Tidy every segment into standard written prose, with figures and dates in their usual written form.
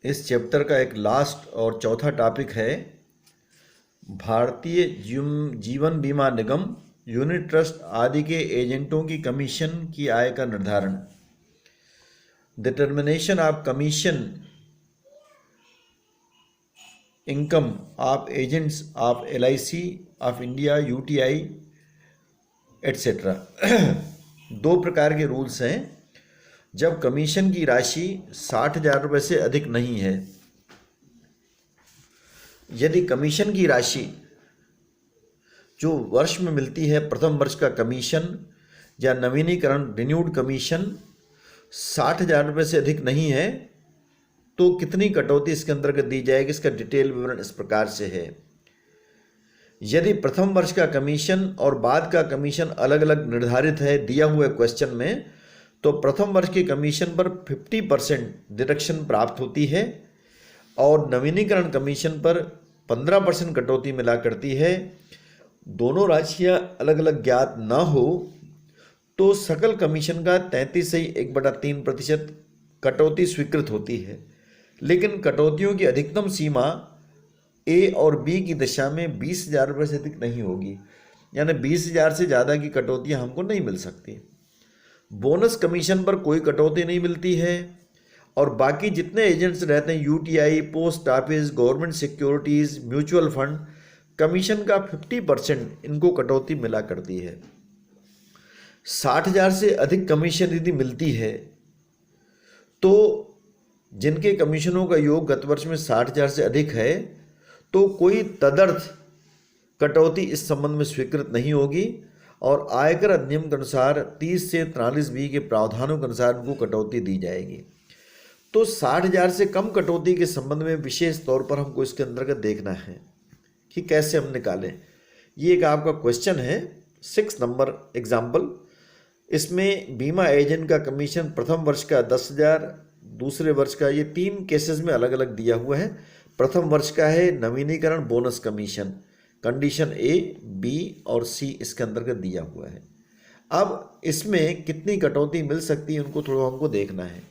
इस चैप्टर का एक लास्ट और चौथा टॉपिक है भारतीय जीवन बीमा निगम, यूनिट ट्रस्ट आदि के एजेंटों की कमीशन की आय का निर्धारण। Determination of commission income of agents of LIC of India, UTI etcetera. दो प्रकार के रूल्स हैं। जब कमीशन की राशि 60,000 रुपये से अधिक नहीं है, यदि कमीशन की राशि जो वर्ष में मिलती है, प्रथम वर्ष का कमीशन या नवीनीकरण रिन्यूड कमीशन 60,000 रुपये से अधिक नहीं है, तो कितनी कटौती इसके अंतर्गत दी जाएगी, इसका डिटेल विवरण इस प्रकार से है। यदि प्रथम वर्ष का कमीशन और बाद का कमीशन अलग अलग निर्धारित है दिया हुए क्वेश्चन में, तो प्रथम वर्ष के कमीशन पर 50% डिडक्शन प्राप्त होती है और नवीनीकरण कमीशन पर 15% कटौती मिला करती है। दोनों राशियां अलग अलग ज्ञात ना हो तो सकल कमीशन का 33.1/3% कटौती स्वीकृत होती है, लेकिन कटौतियों की अधिकतम सीमा A और B की दशा में 20,000 रुपये से अधिक नहीं होगी, यानी 20,000 से ज़्यादा की कटौतियाँ हमको नहीं मिल सकती। बोनस कमीशन पर कोई कटौती नहीं मिलती है और बाकी जितने एजेंट्स रहते हैं, UTI, post office, government securities, mutual fund, commission का 50% इनको कटौती मिला करती है। 60,000 से अधिक कमीशन यदि मिलती है तो जिनके कमीशनों का योग गत वर्ष में 60,000 से अधिक है तो कोई तदर्थ कटौती इस संबंध में स्वीकृत नहीं होगी और आयकर अधिनियम के अनुसार 30 से 43B के प्रावधानों के अनुसार उनको कटौती दी जाएगी। तो 60,000 से कम कटौती के संबंध में विशेष तौर पर हमको इसके अंतर्गत देखना है कि कैसे हम निकालें। ये एक आपका क्वेश्चन है, 6 नंबर एग्जाम्पल। इसमें बीमा एजेंट का कमीशन प्रथम वर्ष का 10,000, दूसरे वर्ष का, ये 3 केसेस में अलग अलग दिया हुआ है। प्रथम वर्ष का है नवीनीकरण bonus commission, condition A, B और C इसके अंतर्गत दिया हुआ है। अब इसमें कितनी कटौती मिल सकती है उनको थोड़ा हमको देखना है।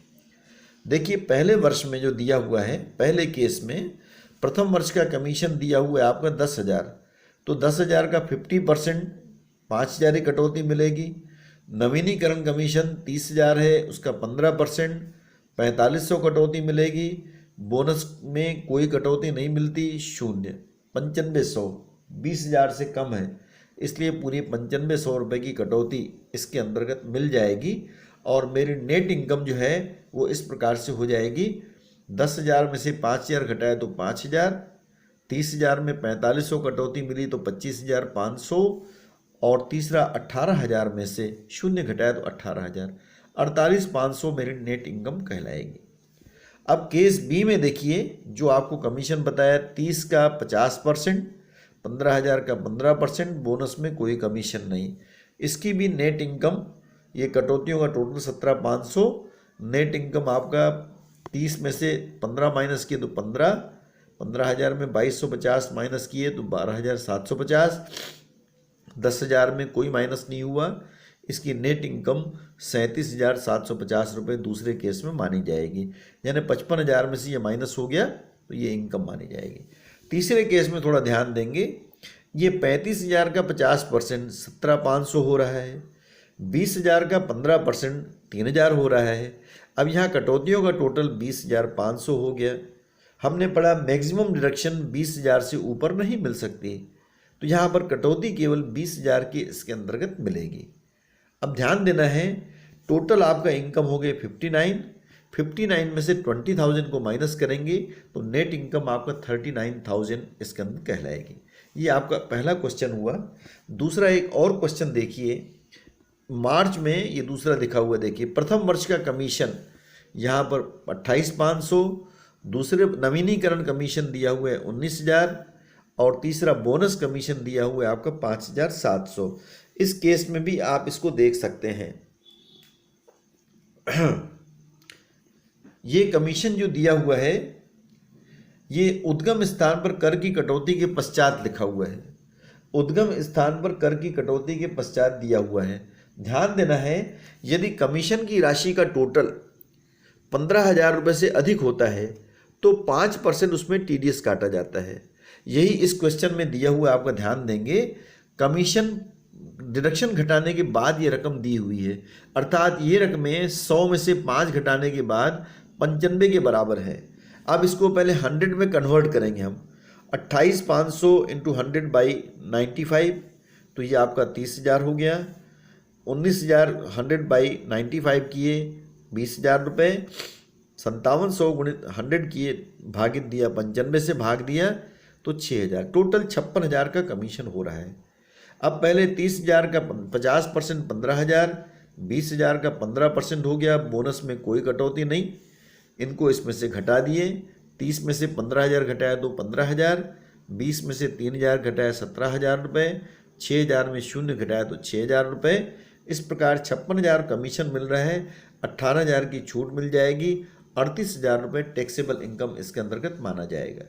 देखिए, पहले वर्ष में जो दिया हुआ है, पहले केस में प्रथम वर्ष का कमीशन दिया हुआ है आपका 10,000, तो 10,000 का 50% 5,000 ही कटौती मिलेगी। नवीनीकरण कमीशन 30,000 है, उसका 15% 4,500 कटौती मिलेगी। बोनस में कोई कटौती नहीं मिलती, 0, 9,500, 20,000 से कम है, इसलिए पूरी 9,500 रुपये की कटौती इसके अंतर्गत मिल जाएगी और मेरी नेट इनकम जो है वो इस प्रकार से हो जाएगी। 10,000 में से 5,000 घटाए तो 5,000, 30,000 में 4,500 कटौती मिली तो 25,500 और तीसरा 18,000 में से 0 घटाए तो 18,000, 48,500 मेरी नेट इनकम कहलाएगी। अब केस B में देखिए, जो आपको कमीशन बताया 30 का 50%, 15,000 का 15%, बोनस में कोई कमीशन नहीं। इसकी भी नेट इनकम, ये कटौतियों का टोटल 17,500, नेट इनकम आपका 30 में से 15 माइनस किए तो 15,000 में 2,250 माइनस किए तो 12,750, 10,000 में कोई माइनस नहीं हुआ, इसकी नेट इनकम 37,750 रुपये दूसरे केस में मानी जाएगी, यानी 55,000 में से ये माइनस हो गया तो ये इनकम मानी जाएगी। तीसरे केस में थोड़ा ध्यान देंगे, ये 35,000 का 50% 17,500 हो रहा है, 20,000 का 15% 3,000 हो रहा है। अब यहाँ कटौतियों का टोटल 20,500 हो गया। हमने पढ़ा मैक्सिमम डिडक्शन 20,000 से ऊपर नहीं मिल सकती, तो यहाँ पर कटौती केवल 20,000 की इसके अंतर्गत मिलेगी। अब ध्यान देना है, टोटल आपका इनकम हो गए 59 में से 20,000 को माइनस करेंगे तो नेट इनकम आपका 39,000 इसके अंदर कहलाएगी। ये आपका पहला क्वेश्चन हुआ। दूसरा एक और क्वेश्चन देखिए, मार्च में ये दूसरा दिखा हुआ, देखिए प्रथम वर्ष का कमीशन यहाँ पर 28,500, दूसरे नवीनीकरण कमीशन दिया हुआ है 19,000 और तीसरा बोनस कमीशन दिया हुआ है आपका 5,700। इस केस में भी आप इसको देख सकते हैं। ये कमीशन जो दिया हुआ है ये उद्गम स्थान पर कर की कटौती के पश्चात लिखा हुआ है, उद्गम स्थान पर कर की कटौती के पश्चात दिया हुआ है। ध्यान देना है, यदि कमीशन की राशि का टोटल 15,000 रुपये से अधिक होता है तो 5% उसमें TDS काटा जाता है। यही इस क्वेश्चन में दिया हुआ, आपका ध्यान देंगे, कमीशन डिडक्शन घटाने के बाद ये रकम दी हुई है, अर्थात ये रकमें 100 में से 5 घटाने के बाद 95 के बराबर है। अब इसको पहले 100 में कन्वर्ट करेंगे हम। 28,500 इंटू 100 बाई 95, तो ये आपका 30,000 हो गया। 19,000 100 बाई 95 किए 20,000 रुपये। 5700 गुणित 100 किए, भागित दिया 95 से भाग दिया तो 6,000, टोटल 56,000 का कमीशन हो रहा है। अब पहले 30,000 का 50% 15,000, 20,000 का 15% हो गया, बोनस में कोई कटौती नहीं, इनको इसमें से घटा दिए। 30 में से 15,000 घटाया तो 15,000, 20 में से 3,000 घटाया 17,000 रुपये, 6,000 में शून्य घटाया तो 6,000 रुपये। इस प्रकार 56,000 कमीशन मिल रहा है, 18,000 की छूट मिल जाएगी, 38,000 रुपये टैक्सेबल इनकम इसके अंतर्गत माना जाएगा।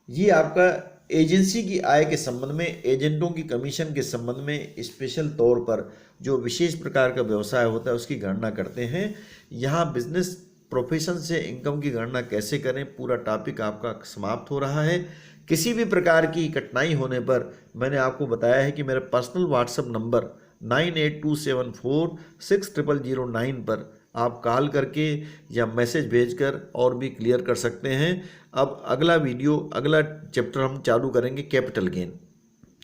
ये आपका एजेंसी की आय के संबंध में, एजेंटों की कमीशन के संबंध में स्पेशल तौर पर जो विशेष प्रकार का व्यवसाय होता है उसकी गणना करते हैं। यहाँ बिजनेस प्रोफेशन से इनकम की गणना कैसे करें, पूरा टॉपिक आपका समाप्त हो रहा है। किसी भी प्रकार की कठिनाई होने पर मैंने आपको बताया है कि मेरा पर्सनल व्हाट्सएप नंबर 9827460009 पर आप कॉल करके या मैसेज भेजकर और भी क्लियर कर सकते हैं। अब अगला वीडियो, अगला चैप्टर हम चालू करेंगे कैपिटल गेन।